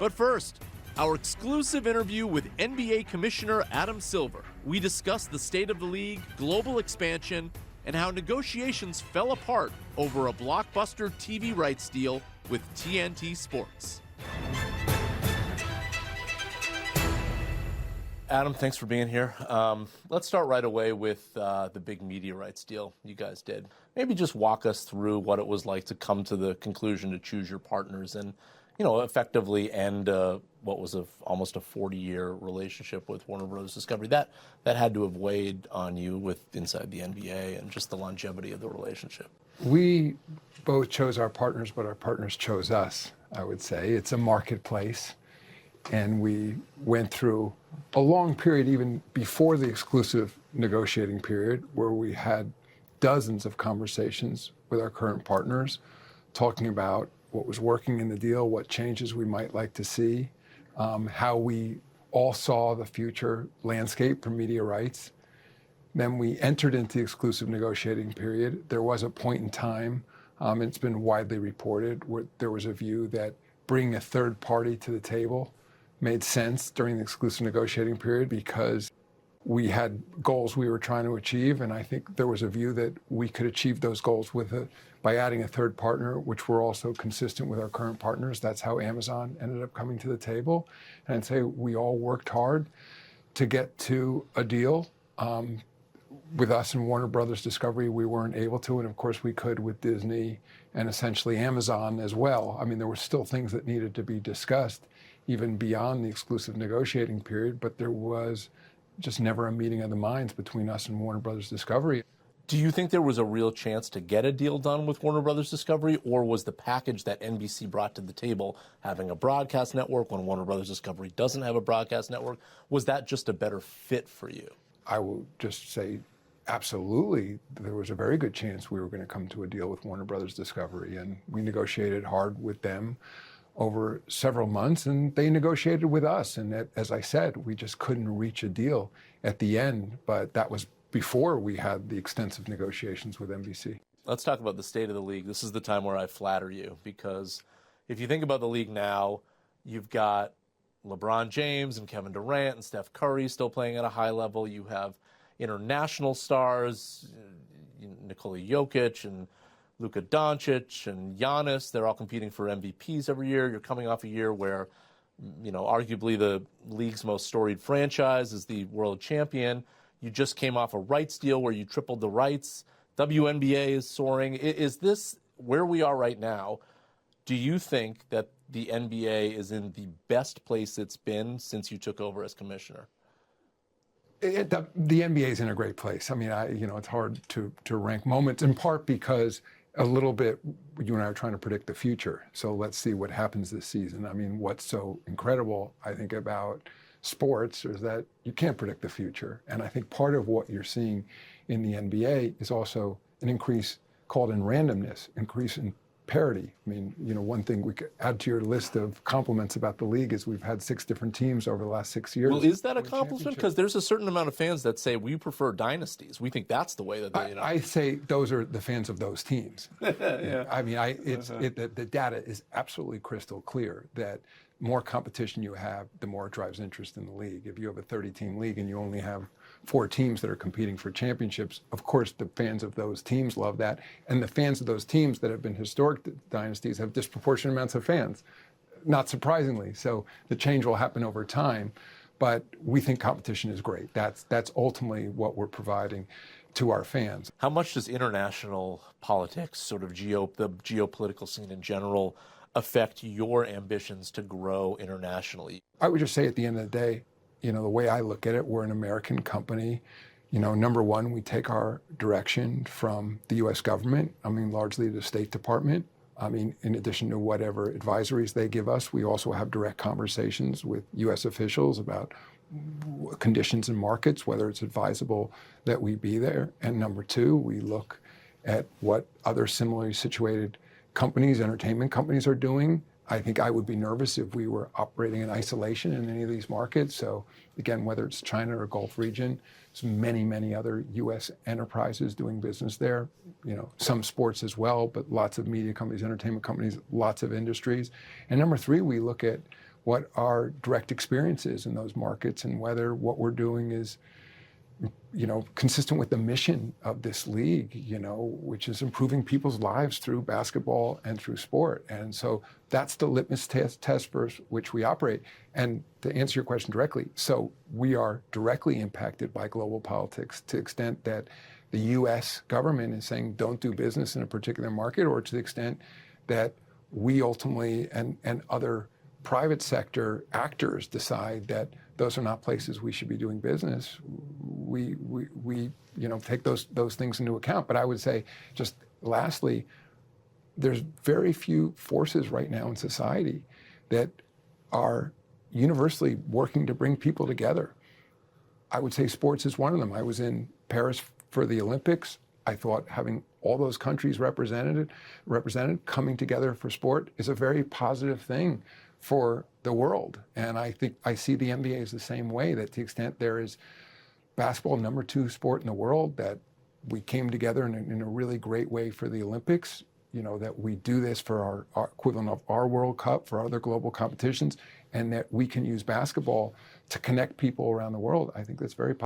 But first, our exclusive interview with NBA Commissioner Adam Silver. We discuss the state of the league, global expansion, and how negotiations fell apart over a blockbuster TV rights deal with TNT Sports. Adam, thanks for being here. Let's start right away with the big media rights deal you guys did. Maybe just walk us through what it was like to come to the conclusion to choose your partners and, effectively end what was almost a 40-year relationship with Warner Bros. Discovery. That had to have weighed on you inside the NBA and just the longevity of the relationship. We both chose our partners, but our partners chose us, I would say. It's a marketplace, and we went through a long period even before the exclusive negotiating period where we had dozens of conversations with our current partners talking about what was working in the deal, what changes we might like to see, how we all saw the future landscape for media rights. Then we entered into the exclusive negotiating period. There was a point in time, it's been widely reported, where there was a view that bringing a third party to the table made sense during the exclusive negotiating period because we had goals we were trying to achieve, and I think there was a view that we could achieve those goals by adding a third partner, which were also consistent with our current partners. That's how Amazon ended up coming to the table. And I'd say we all worked hard to get to a deal. With us and Warner Brothers Discovery, we weren't able to, and of course we could with Disney and essentially Amazon as well. I mean, there were still things that needed to be discussed even beyond the exclusive negotiating period, but there was just never a meeting of the minds between us and Warner Brothers Discovery. Do you think there was a real chance to get a deal done with Warner Brothers Discovery, or was the package that NBC brought to the table, having a broadcast network when Warner Brothers Discovery doesn't have a broadcast network, was that just a better fit for you? I will just say absolutely, there was a very good chance we were going to come to a deal with Warner Brothers Discovery, and we negotiated hard with them over several months, and they negotiated with us. And as I said, we just couldn't reach a deal at the end, but that was before we had the extensive negotiations with NBC. Let's talk about the state of the league. This is the time where I flatter you, because if you think about the league now, you've got LeBron James and Kevin Durant and Steph Curry still playing at a high level. You have international stars, Nikola Jokic and Luka Doncic and Giannis. They're all competing for MVPs every year. You're coming off a year where, arguably the league's most storied franchise is the world champion. You just came off a rights deal where you tripled the rights. WNBA is soaring. Is this where we are right now? Do you think that the NBA is in the best place it's been since you took over as commissioner? The NBA is in a great place. I mean, it's hard to rank moments, in part because a little bit you and I are trying to predict the future. So let's see what happens this season. I mean, what's so incredible, I think, about sports is that you can't predict the future. And I think part of what you're seeing in the NBA is also an increase called in randomness, increase in parity. I mean, one thing we could add to your list of compliments about the league is we've had 6 different teams over the last 6 years. Well, is that a accomplishment? Because there's a certain amount of fans that say we prefer dynasties. We think that's the way that they. I say those are the fans of those teams. Yeah. I mean, the data is absolutely crystal clear that more competition you have, the more it drives interest in the league. If you have a 30-team league and you only have 4 teams that are competing for championships, of course the fans of those teams love that, and the fans of those teams that have been historic dynasties have disproportionate amounts of fans, not surprisingly. So the change will happen over time, but we think competition is great. That's ultimately what we're providing to our fans. How much does international politics, sort of the geopolitical scene in general, affect your ambitions to grow internationally? I would just say at the end of the day, the way I look at it, we're an American company. Number one, we take our direction from the U.S. government. I mean, largely the State Department. I mean, in addition to whatever advisories they give us, we also have direct conversations with U.S. officials about conditions in markets, whether it's advisable that we be there. And number two, we look at what other similarly situated companies, entertainment companies are doing. I think I would be nervous if we were operating in isolation in any of these markets. So again, whether it's China or Gulf region, there's many, many other U.S. enterprises doing business there. Some sports as well, but lots of media companies, entertainment companies, lots of industries. And number three, we look at what our direct experience is in those markets and whether what we're doing is, consistent with the mission of this league, which is improving people's lives through basketball and through sport. And so that's the litmus test for which we operate. And to answer your question directly, so we are directly impacted by global politics to the extent that the U.S. government is saying don't do business in a particular market, or to the extent that we ultimately and other private sector actors decide that those are not places we should be doing business. We take those things into account. But I would say, just lastly, there's very few forces right now in society that are universally working to bring people together. I would say sports is one of them. I was in Paris for the Olympics. I thought having all those countries represented, coming together for sport is a very positive thing for the world. And I think I see the NBA as the same way, that to the extent there is basketball #2 sport in the world, that we came together in a really great way for the Olympics, that we do this for our equivalent of our World Cup, for other global competitions, and that we can use basketball to connect people around the world. I think that's very positive.